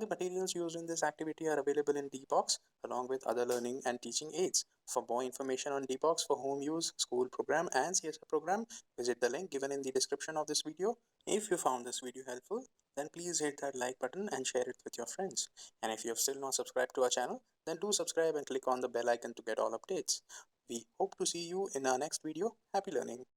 the materials used in this activity are available in DBox along with other learning and teaching aids. For more information on DBox for home use, school program and CSR program, visit the link given in the description of this video. If you found this video helpful, then please hit that like button and share it with your friends. And if you have still not subscribed to our channel, then do subscribe and click on the bell icon to get all updates. We hope to see you in our next video. Happy learning!